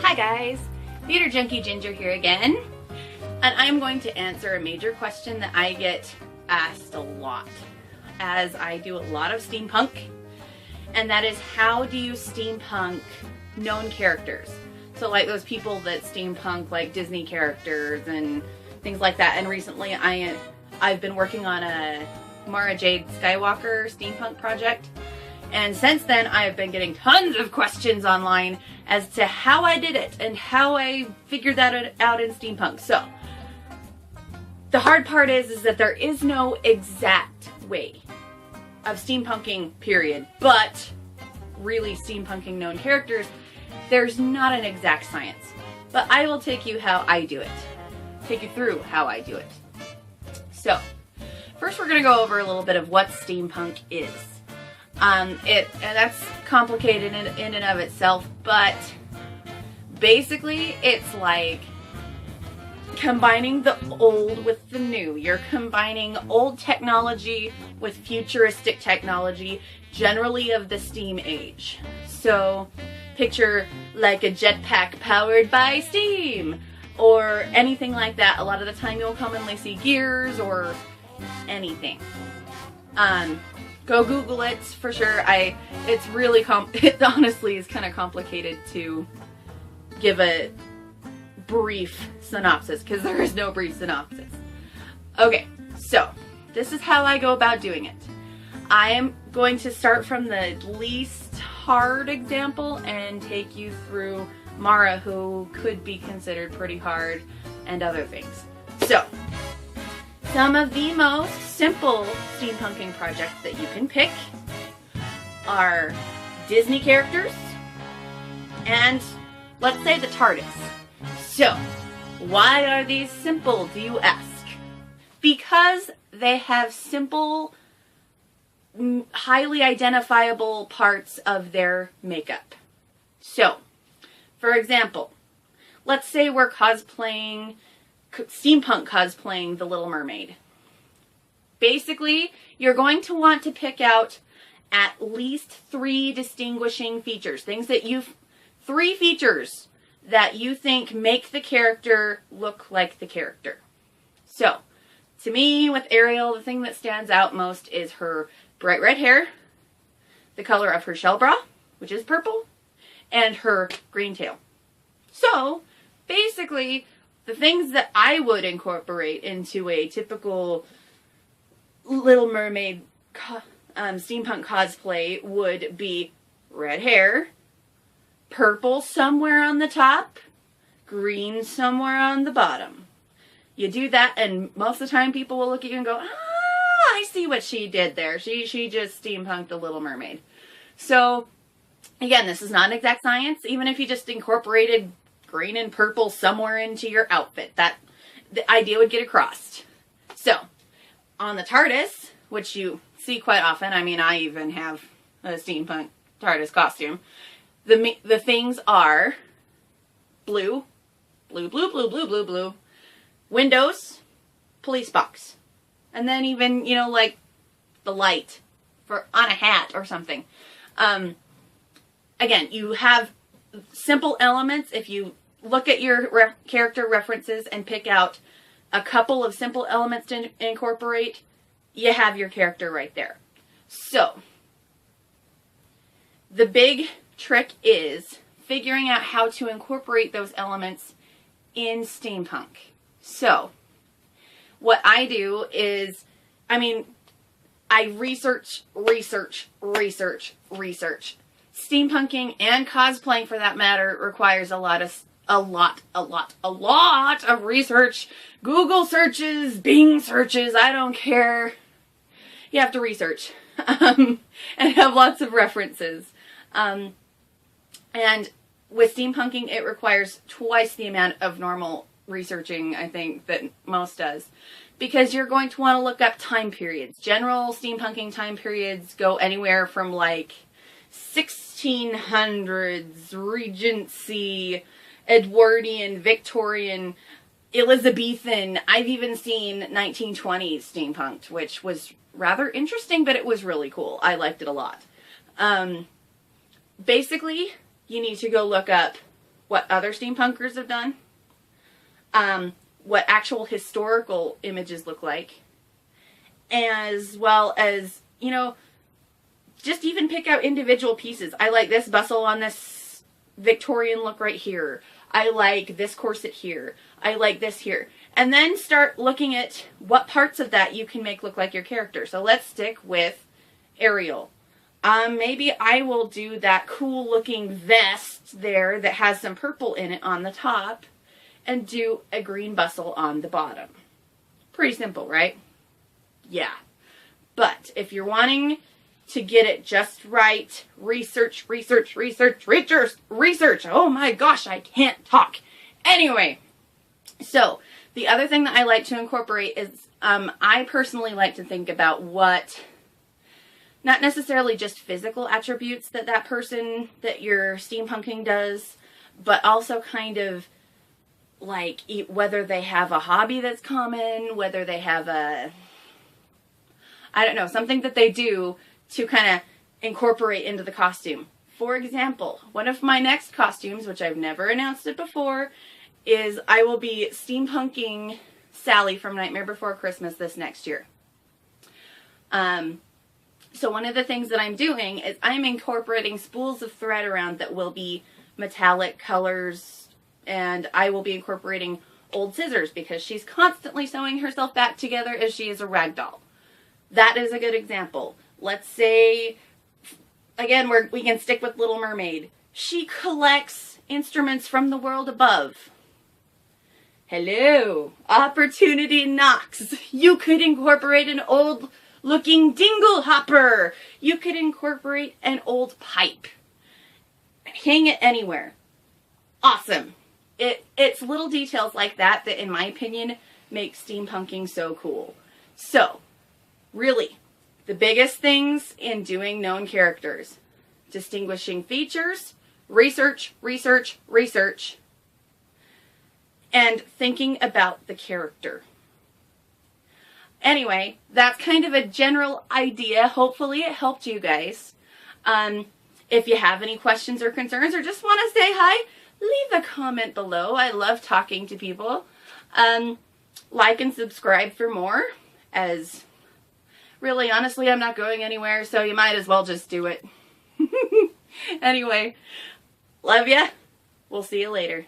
Hi guys, TheaterJunkieGinger here again, and I'm going to answer a major question that I get asked a lot, as I do a lot of steampunk, and that is, how do you steampunk known characters? So like those people that steampunk like Disney characters and things like that. And recently I've been working on a Mara Jade Skywalker steampunk project. And since then, I've been getting tons of questions online as to how I did it and how I figured that out in steampunk. So, the hard part is that there is no exact way of steampunking, period. But, really steampunking known characters, there's not an exact science. But I will take you how I do it. Take you through how I do it. So, first we're going to go over a little bit of what steampunk is. And that's complicated in and of itself, but basically it's like combining the old with the new. You're combining old technology with futuristic technology, generally of the steam age. So picture like a jetpack powered by steam or anything like that. A lot of the time you'll commonly see gears or anything. Go Google it for sure. It's really it honestly is kind of complicated to give a brief synopsis because there is no brief synopsis. Okay, so this is how I go about doing it. I am going to start from the least hard example and take you through Mara, who could be considered pretty hard, and other things. So, some of the most simple steampunking projects that you can pick are Disney characters and, let's say, the TARDIS. So, why are these simple, do you ask? Because they have simple, highly identifiable parts of their makeup. So, for example, let's say we're steampunk cosplaying The Little Mermaid. Basically, you're going to want to pick out at least 3 distinguishing features. Three features that you think make the character look like the character. So, to me, with Ariel, the thing that stands out most is her bright red hair, the color of her shell bra, which is purple, and her green tail. So, basically, the things that I would incorporate into a typical Little Mermaid steampunk cosplay would be red hair, purple somewhere on the top, green somewhere on the bottom. You do that and most of the time people will look at you and go, ah, I see what she did there. She just steampunked the Little Mermaid. So, again, this is not an exact science. Even if you just incorporated green and purple somewhere into your outfit, the idea would get across. So, on the TARDIS, which you see quite often, I mean, I even have a steampunk TARDIS costume, the things are blue, windows, police box, and then even, like the light on a hat or something. Again, you have simple elements. If you look at your character references and pick out a couple of simple elements to incorporate, you have your character right there. So, the big trick is figuring out how to incorporate those elements in steampunk. So, what I do is, I research. Steampunking and cosplaying, for that matter, requires a lot of research. Google searches, Bing searches, I don't care. You have to research and have lots of references. And with steampunking, it requires twice the amount of normal researching, I think, that most does. Because you're going to want to look up time periods. General steampunking time periods go anywhere from like 1600s, Regency, Edwardian, Victorian, Elizabethan. I've even seen 1920s steampunked, which was rather interesting, but it was really cool. I liked it a lot. Basically, you need to go look up what other steampunkers have done, what actual historical images look like, as well as, you know, just even pick out individual pieces. I like this bustle on this Victorian look right here. I like this corset here. I like this here. And then start looking at what parts of that you can make look like your character. So let's stick with Ariel. Maybe I will do that cool looking vest there that has some purple in it on the top and do a green bustle on the bottom. Pretty simple, right? Yeah. But if you're wanting to get it just right, research. Oh my gosh, I can't talk. Anyway, so the other thing that I like to incorporate is I personally like to think about what, not necessarily just physical attributes that person that you're steampunking does, but also kind of like whether they have a hobby that's common, whether they have a, I don't know, something that they do to kind of incorporate into the costume. For example, one of my next costumes, which I've never announced it before, is I will be steampunking Sally from Nightmare Before Christmas this next year. So one of the things that I'm doing is I'm incorporating spools of thread around that will be metallic colors, and I will be incorporating old scissors because she's constantly sewing herself back together as she is a rag doll. That is a good example. Let's say, again, we can stick with Little Mermaid. She collects instruments from the world above. Hello, opportunity knocks. You could incorporate an old looking dingle hopper. You could incorporate an old pipe. Hang it anywhere. Awesome. It's little details like that that, in my opinion, make steampunking so cool. So, really, the biggest things in doing known characters: distinguishing features, research, and thinking about the character. Anyway, that's kind of a general idea. Hopefully it helped you guys. If you have any questions or concerns or just want to say hi, leave a comment below. I love talking to people. Like and subscribe for more, as really, honestly, I'm not going anywhere, so you might as well just do it. Anyway, love ya. We'll see you later.